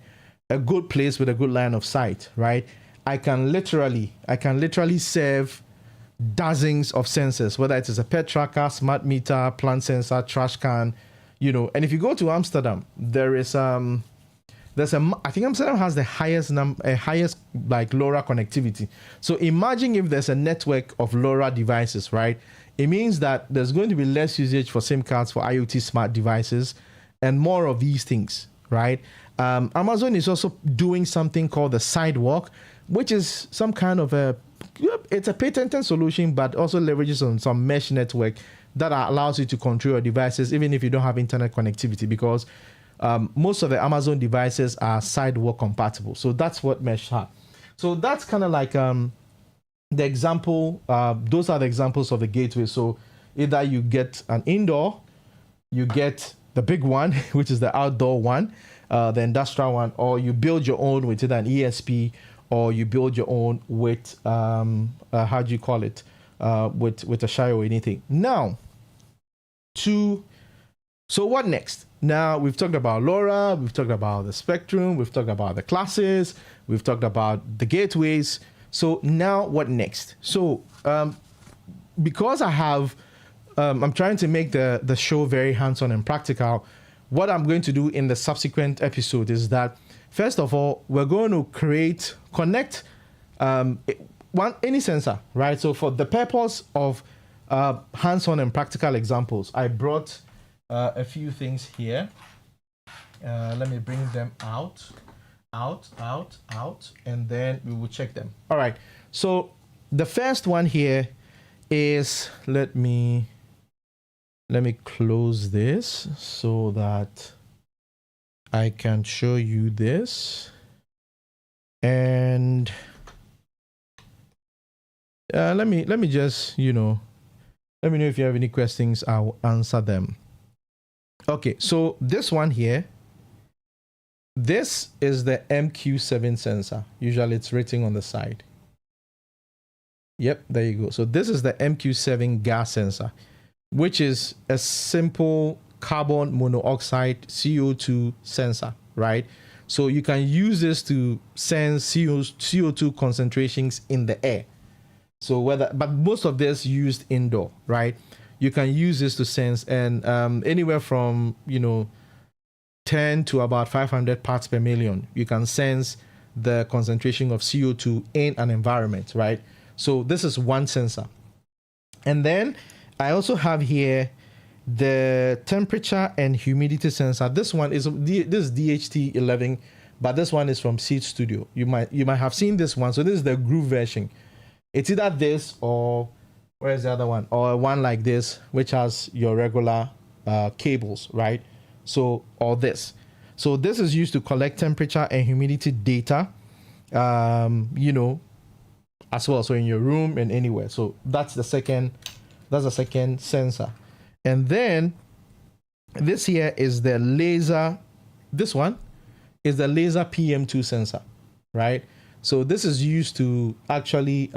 a good place with a good line of sight, right, I can literally serve dozens of sensors, whether it is a pet tracker, smart meter, plant sensor, trash can, and if you go to Amsterdam, I think Amsterdam has the highest like LoRa connectivity. So imagine if there's a network of LoRa devices, right? It means that there's going to be less usage for SIM cards for IoT smart devices and more of these things, right? Amazon is also doing something called the Sidewalk, which is some kind of it's a patented solution, but also leverages on some mesh network that allows you to control your devices even if you don't have internet connectivity, because most of the Amazon devices are Sidewalk compatible. So that's what mesh has. So that's kind of like the example. Those are the examples of the gateway. So either you get an indoor, you get the big one, which is the outdoor one, the industrial one, or you build your own with either an ESP, or you build your own with how do you call it, with a Shire or anything. Now, so what next? Now we've talked about LoRa, we've talked about the spectrum, we've talked about the classes, we've talked about the gateways. So now what next? So because I have, I'm trying to make the show very hands-on and practical. What I'm going to do in the subsequent episode is that, first of all, we're going to connect any sensor, right? So for the purpose of hands-on and practical examples, I brought a few things here. Let me bring them out, and then we will check them. All right. So the first one here is, let me close this so that I can show you this. And let me just, let me know if you have any questions. I'll answer them. Okay, so this one here, this is the MQ7 sensor. Usually it's written on the side. Yep, there you go. So this is the MQ7 gas sensor, which is a simple carbon monoxide CO2 sensor, right? So you can use this to sense CO2 concentrations in the air. So but most of this used indoor, right? You can use this to sense, and anywhere from 10 to about 500 parts per million, you can sense the concentration of CO2 in an environment, right? So this is one sensor. And then I also have here the temperature and humidity sensor. This one is DHT11, but this one is from Seed Studio. You might have seen this one. So this is the Groove version. It's either this, or where's the other one, or one like this, which has your regular cables, right? So, or this. So this is used to collect temperature and humidity data, as well. So in your room and anywhere. So that's the second sensor. And then this here is the laser. This one is the laser PM2 sensor, right? So this is used to actually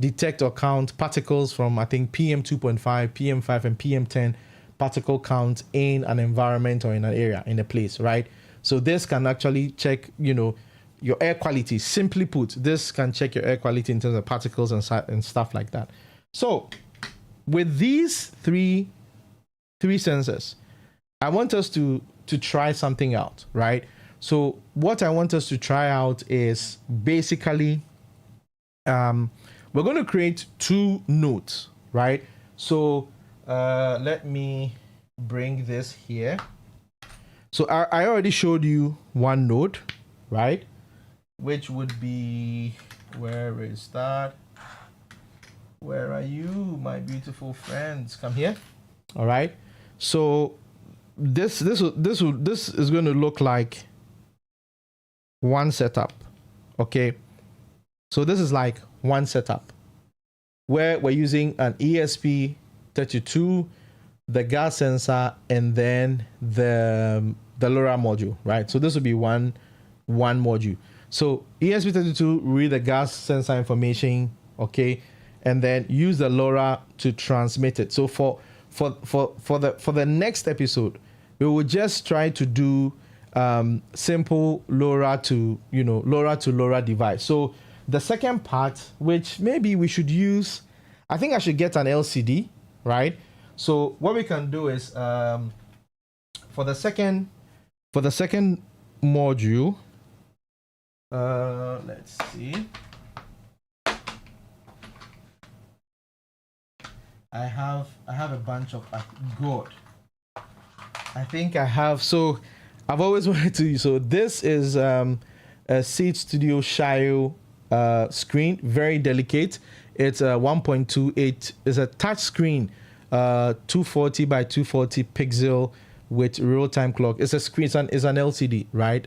detect or count particles from, I think, PM2.5, PM5, and PM10 particle count in an environment or in an area, in a place, right? So this can actually check, your air quality. Simply put, this can check your air quality in terms of particles and stuff like that. So with these three sensors, I want us to try something out, right? So what I want us to try out is basically, we're going to create 2 nodes, right? So let me bring this here. So I already showed you one node, right? Which would be, where is that? Where are you, my beautiful friends? Come here. All right. So this is going to look like one setup. Okay. So this is like one setup where we're using an ESP32, the gas sensor, and then the LoRa module, right? So this will be one module. So ESP32 read the gas sensor information, okay, and then use the LoRa to transmit it. So for the next episode, we will just try to do simple LoRa to LoRa device. So the second part, which maybe we should use, I think I should get an LCD, right? So what we can do is for the second module, let's see. I have a bunch of God. I think I have. So I've always wanted to. So this is a Seed Studio Shio screen, very delicate. It's a 1.28. It's a touch screen, 240 by 240 pixel with real-time clock. It's a screen. It's an LCD, right?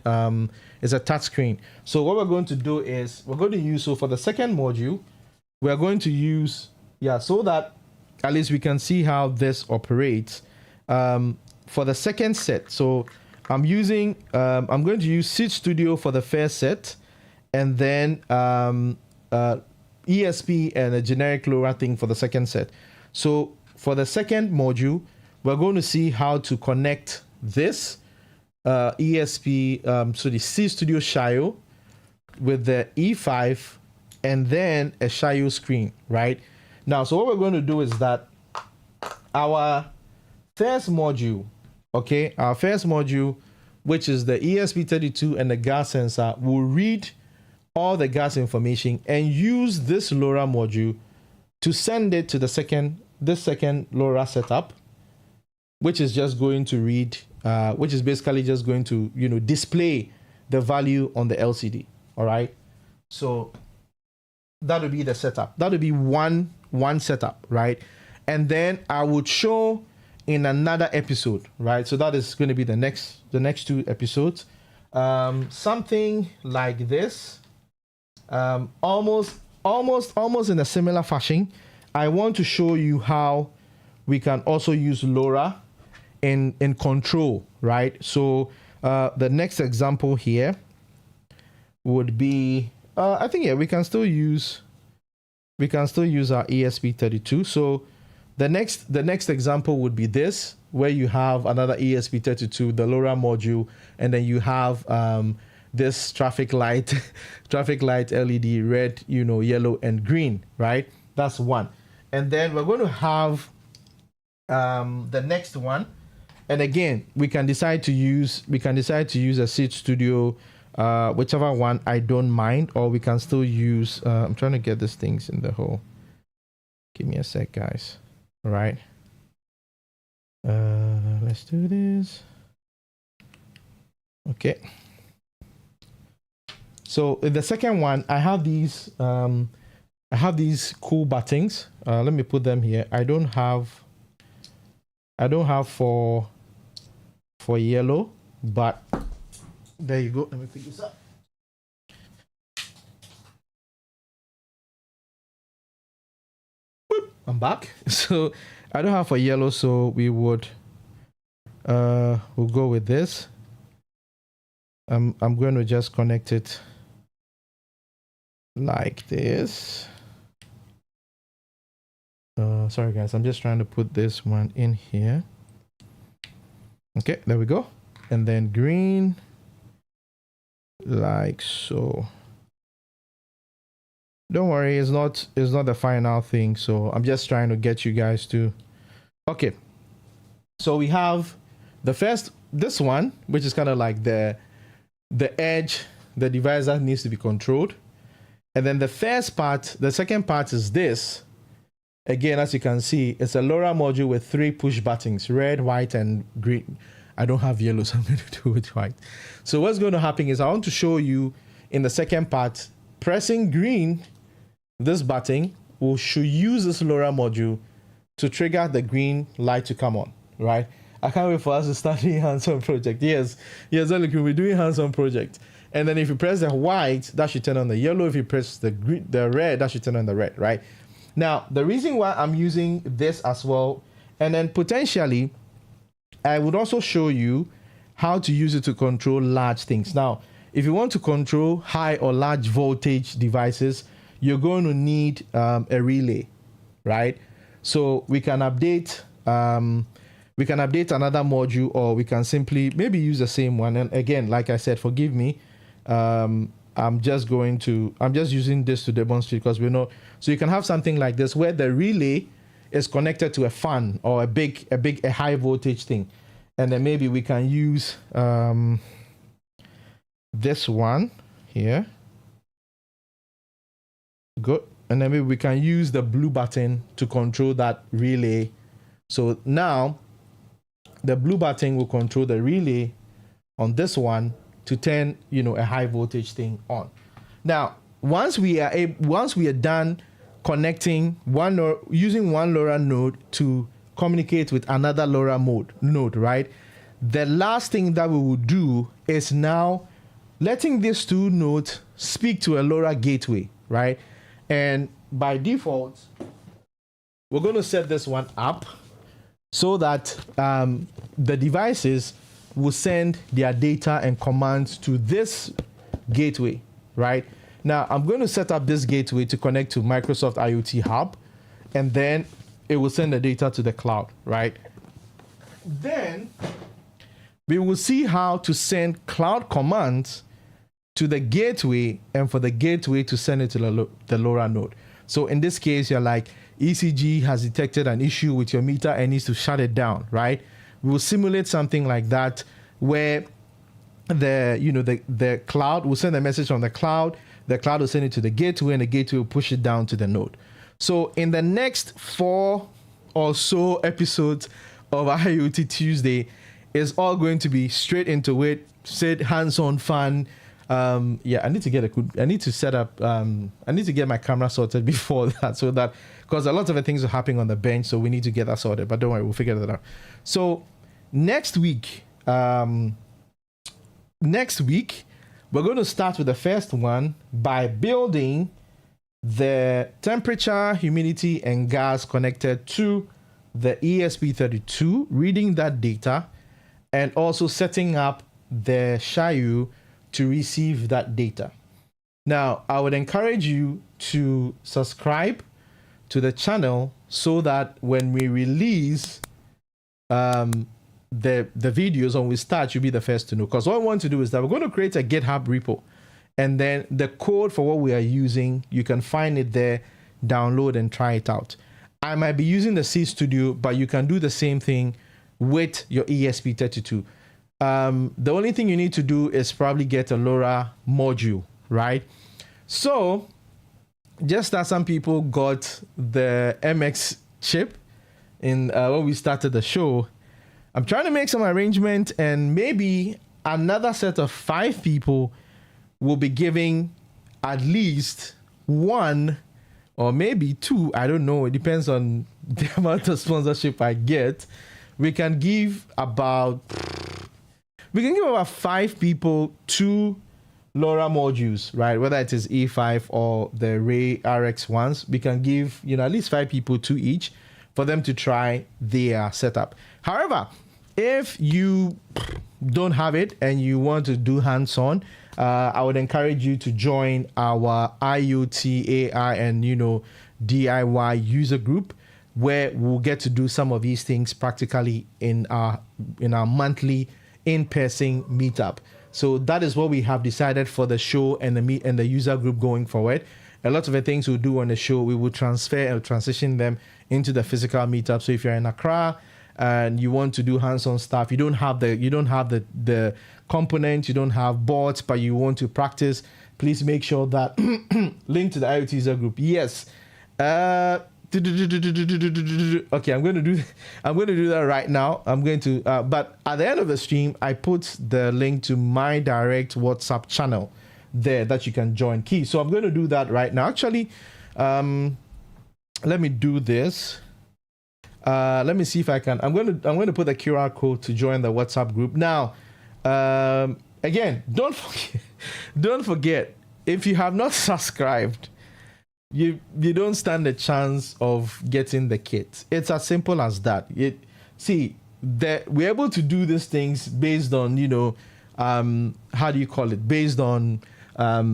It's a touch screen. So what we're going to do is we're going to use. So for the second module, we're going to use so that at least we can see how this operates. For the second set, so I'm going to use Seed Studio for the first set, and then ESP and a generic LoRa thing for the second set. So for the second module, we're going to see how to connect this ESP, so the Seed Studio Shio with the E5 and then a Shio screen, right? Now, so what we're going to do is that our first module, which is the ESP32 and the gas sensor, will read all the gas information and use this LoRa module to send it to this second LoRa setup, which is just going to read, which is basically just going to, display the value on the LCD. All right. So that would be the setup. That would be one setup, right? And then I would show in another episode, right? So that is going to be the next 2 episodes. Something like this, almost in a similar fashion. I want to show you how we can also use LoRa in control, right? So the next example here would be, I think we can still use our ESP32. So the next example would be this, where you have another ESP32, the LoRa module, and then you have this traffic light LED, red, yellow, and green, right? That's one. And then we're going to have the next one, and again we can decide to use a Seed Studio, whichever one, I don't mind, or we can still use I'm trying to get these things in the hole. Give me a sec, guys. All right, let's do this. Okay, so in the second one, I have these cool buttons. Let me put them here. I don't have for yellow, but there you go. Let me pick this up. Boop, I'm back. So I don't have for yellow, so we would we'll go with this. I'm going to just connect it like this. Sorry guys, I'm just trying to put this one in here. Okay, there we go. And then green, like so. Don't worry, it's not the final thing. So I'm just trying to get you guys to. Okay, so we have the first, this one, which is kind of like the edge, the device that needs to be controlled. And then the first part, the second part is this. Again, as you can see, it's a LoRa module with 3 push buttons, red, white, and green. I don't have yellow, so I'm going to do it white. So what's going to happen is I want to show you in the second part, pressing green, this button should use this LoRa module to trigger the green light to come on, right? I can't wait for us to start doing hands-on project. Yes, look, we're doing hands-on project. And then if you press the white, that should turn on the yellow. If you press the green, the red, that should turn on the red, right? Now, the reason why I'm using this as well, and then potentially, I would also show you how to use it to control large things. Now, if you want to control high or large voltage devices, you're going to need a relay, right? So we can update another module, or we can simply maybe use the same one. And again, like I said, forgive me. I'm just using this to demonstrate, because we know. So you can have something like this where the relay is connected to a fan or a high voltage thing. And then maybe we can use this one here. Good. And then maybe we can use the blue button to control that relay. So now the blue button will control the relay on this one to turn, a high voltage thing on. Now, once we are done connecting using one LoRa node to communicate with another LoRa node, right? The last thing that we will do is now letting these two nodes speak to a LoRa gateway, right? And by default, we're going to set this one up so that the devices will send their data and commands to this gateway, right? Now, I'm going to set up this gateway to connect to Microsoft IoT Hub, and then it will send the data to the cloud, right? Then we will see how to send cloud commands to the gateway, and for the gateway to send it to the LoRa node. So in this case, you're like, ECG has detected an issue with your meter and needs to shut it down, right? We will simulate something like that, where the cloud will send a message from the cloud will send it to the gateway, and the gateway will push it down to the node. So in the next 4 or so episodes of IoT Tuesday, is all going to be straight into it, said hands-on fun. I need to get my camera sorted before that, so that, because a lot of the things are happening on the bench, so we need to get that sorted, but don't worry, we'll figure that out. So next week, we're going to start with the first one by building the temperature, humidity, and gas connected to the ESP32, reading that data, and also setting up the SHIU to receive that data. Now, I would encourage you to subscribe to the channel so that when we release the videos, when we start, you'll be the first to know. Because what I want to do is that we're going to create a GitHub repo, and then the code for what we are using, you can find it there, download and try it out. I might be using the C Studio, but you can do the same thing with your ESP32. The only thing you need to do is probably get a LoRa module, right? So just as some people got the MX chip in when we started the show, I'm trying to make some arrangement, and maybe another set of 5 people will be giving at least 1 or maybe 2. I don't know. It depends on the amount of sponsorship I get. We can give about 5 people 2 LoRa modules, right? Whether it is E5 or the Ray RX ones, we can give, at least 5 people 2 each for them to try their setup. However, if you don't have it and you want to do hands-on, I would encourage you to join our IoT, AI, and DIY user group, where we'll get to do some of these things practically in our monthly in-person meetup. So that is what we have decided for the show and the user group going forward. A lot of the things we'll do on the show, we will transfer and transition them into the physical meetup. So if you're in Accra and you want to do hands-on stuff, you don't have the components, you don't have boards, but you want to practice, please make sure that link to the IoT user group. Yes. Okay, I'm going to do that right now. But at the end of the stream, I put the link to my direct WhatsApp channel there that you can join key. So I'm going to do that right now. Actually, let me do this. Let me see if I can. I'm going to put the QR code to join the WhatsApp group now. Again, don't forget, if you have not subscribed, you don't stand a chance of getting the kit. It's as simple as that. We're able to do these things based on how do you call it, based on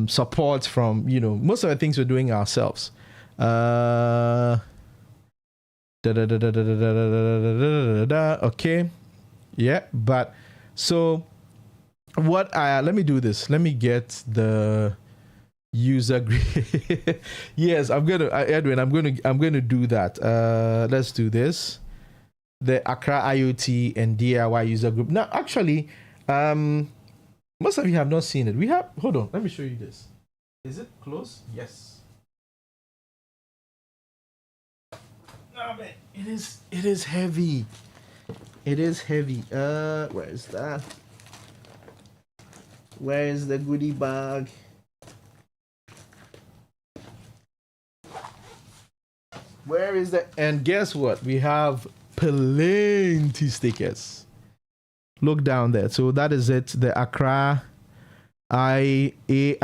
support from most of the things we're doing ourselves. Okay, yeah, but so what let me do this. Let me get the user group. Yes, Edwin, I'm gonna do that. Let's do this. The Accra IoT and DIY user group. Now, actually, most of you have not seen it. Hold on, let me show you this. Is it close? Yes. No, man, it is heavy. It is heavy. Where is that? Where is the goodie bag? Where is the? And guess what? We have plenty stickers. Look down there. So that is it. The Accra IoT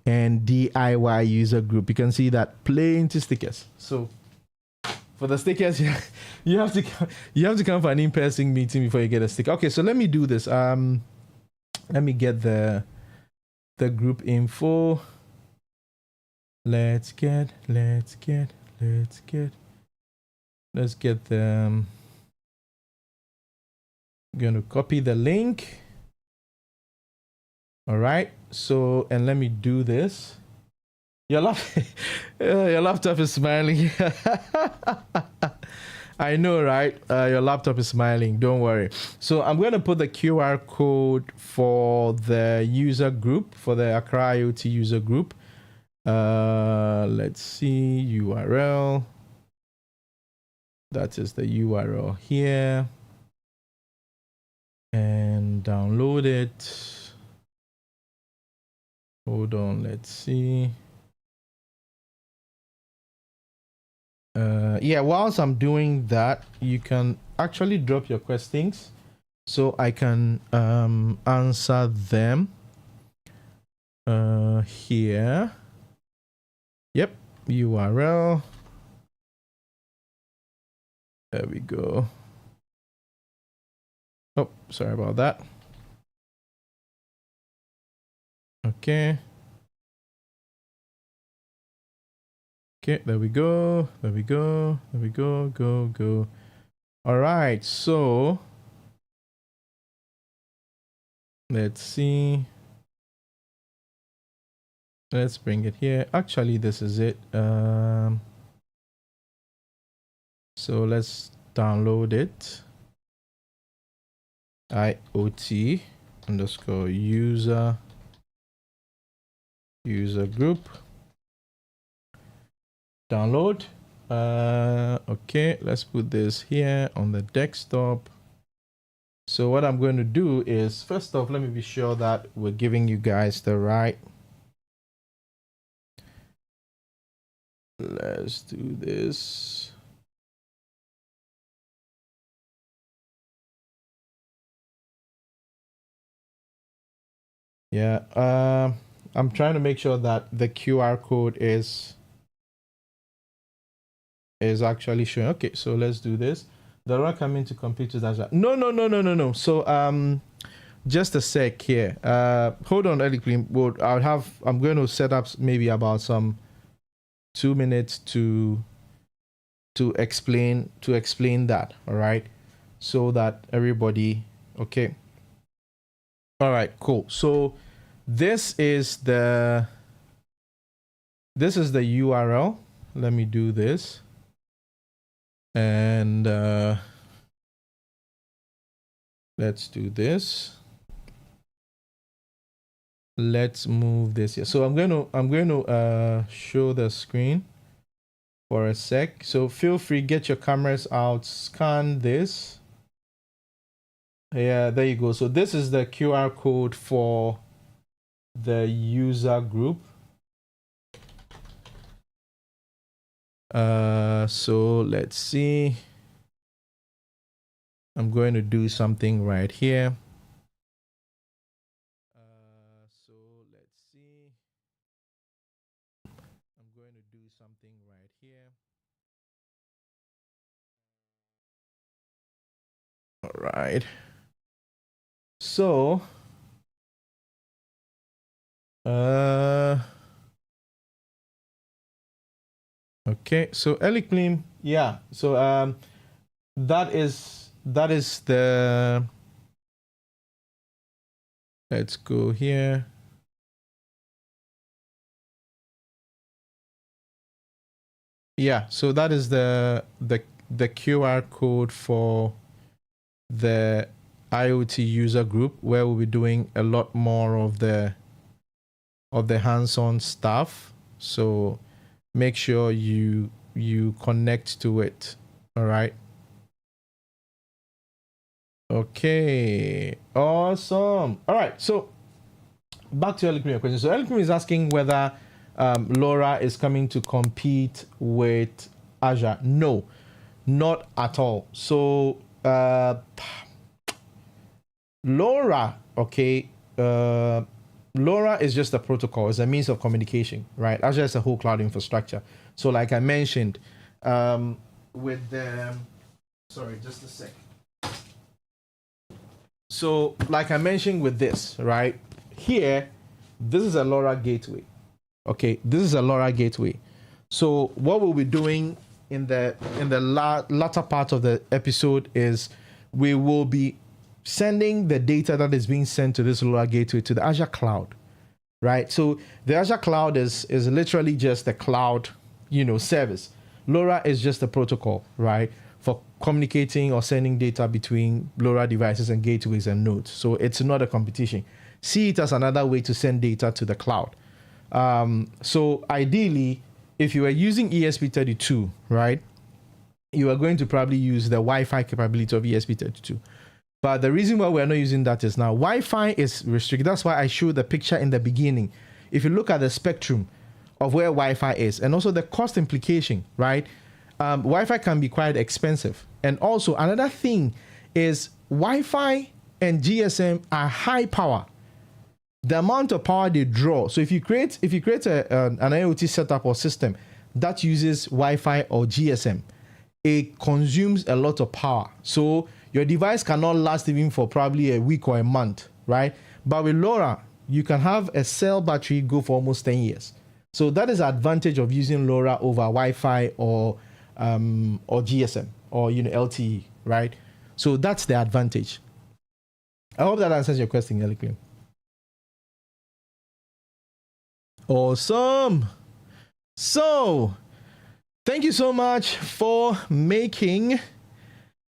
and DIY user group. You can see that plenty stickers. So for the stickers, you have to come for an in-person meeting before you get a sticker. Okay, so let me do this. Let me get the group info. Let's get the I'm gonna copy the link. All right, so, and let me do this. Your laptop is smiling. I know, right? Your laptop is smiling. Don't worry. So I'm going to put the QR code for the user group, for the Accra IoT user group. Let's see, URL. That is the URL here. And download it. Hold on, let's see. Yeah, whilst I'm doing that, you can actually drop your questions so I can answer them here. Yep, URL. There we go. Oh, sorry about that. Okay. Okay, there we go. There we go. There we go. Go. All right, so let's see. Let's bring it here. Actually, this is it. So let's download it. IoT underscore user group. Download. Okay, let's put this here on the desktop. So what I'm going to do is, first off, let me be sure that we're giving you guys the right. Let's do this. Yeah, I'm trying to make sure that the QR code is actually showing. Okay, so let's do this. The LoRa coming to compete with Azure. No. So just a sec here. Hold on, Eddie. I'm going to set up maybe about some 2 minutes to explain that. All right, so that everybody. Okay. All right. Cool. So this is the URL. Let me do this. And let's do this. Let's move this here. So I'm going to show the screen for a sec. So feel free, get your cameras out, scan this. Yeah, there you go. So this is the QR code for the user group. So let's see. I'm going to do something right here. So let's see. I'm going to do something right here. All right. So, okay. So Eliclim, yeah. So that is the. Let's go here. Yeah. So that is the QR code for the IoT user group, where we'll be doing a lot more of the hands-on stuff. So make sure you connect to it. All right. Okay. Awesome. All right. So back to Elicrim question. So Elicrim is asking whether LoRa is coming to compete with Azure. No, not at all. So LoRa, okay, LoRa is just a protocol. It's a means of communication, right? Azure is a whole cloud infrastructure. So like I mentioned, with the, sorry, just a sec. So like I mentioned with this, right? Here, this is a LoRa gateway. Okay, this is a LoRa gateway. So what we'll be doing in the latter part of the episode is we will be sending the data that is being sent to this LoRa gateway to the Azure cloud, right? So the Azure cloud is literally just a cloud, service. LoRa is just a protocol, right, for communicating or sending data between LoRa devices and gateways and nodes. So it's not a competition. See it as another way to send data to the cloud. So ideally, if you are using ESP32, right, you are going to probably use the Wi-Fi capability of ESP32. But the reason why we're not using that is now Wi-Fi is restricted. That's why I showed the picture in the beginning. If you look at the spectrum of where Wi-Fi is and also the cost implication, right? Wi-Fi can be quite expensive. And also another thing is Wi-Fi and GSM are high power. The amount of power they draw. So if you create an IoT setup or system that uses Wi-Fi or GSM, it consumes a lot of power. So your device cannot last even for probably a week or a month, right? But with LoRa, you can have a cell battery go for almost 10 years. So that is the advantage of using LoRa over Wi-Fi or GSM or LTE, right? So that's the advantage. I hope that answers your question, Elicrim. Awesome. So thank you so much for making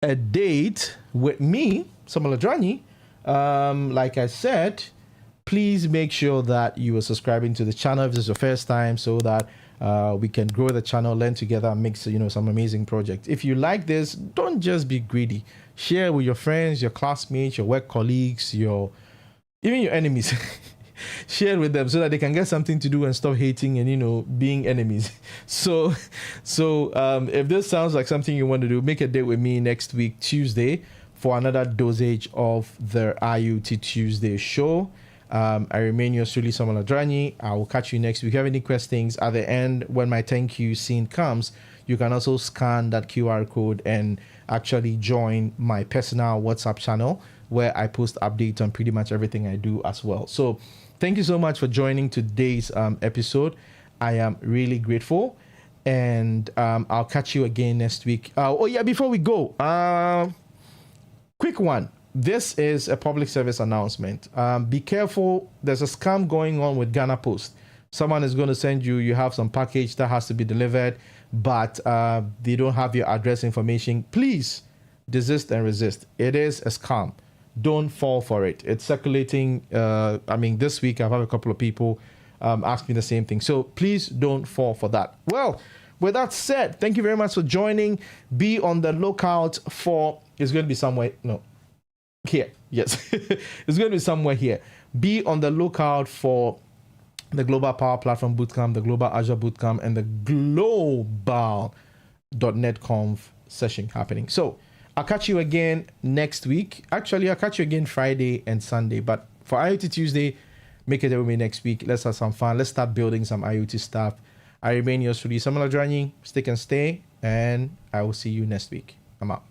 a date with me, Samaladrani. Like I said, please make sure that you are subscribing to the channel if this is your first time, so that we can grow the channel, learn together, and make some amazing projects. If you like this, don't just be greedy. Share with your friends, your classmates, your work colleagues, even your enemies. Share with them so that they can get something to do and stop hating and being enemies. So if this sounds like something you want to do, make a date with me next week Tuesday for another dosage of the IoT Tuesday show. I remain yours truly, Samuel Adrani. I will catch you next week. If you have any questions at the end when my thank you scene comes, You can also scan that QR code and actually join my personal WhatsApp channel where I post updates on pretty much everything I do as well. So thank you so much for joining today's episode. I am really grateful, and I'll catch you again next week. Before we go, quick one. This is a public service announcement. Be careful. There's a scam going on with Ghana Post. Someone is going to send you have some package that has to be delivered, but they don't have your address information. Please desist and resist. It is a scam. Don't fall for it. It's circulating. This week I've had a couple of people ask me the same thing. So please don't fall for that. Well, with that said, thank you very much for joining. Be on the lookout for, it's going to be somewhere, no, here. Yes, it's going to be somewhere here. Be on the lookout for the Global Power Platform Bootcamp, the Global Azure Bootcamp, and the Global .NET Conf session happening. So I'll catch you again next week. Actually, I'll catch you again Friday and Sunday. But for IoT Tuesday, make it with me next week. Let's have some fun. Let's start building some IoT stuff. I remain yours truly, Samuel Adranyi. Stick and stay, and I will see you next week. I'm out.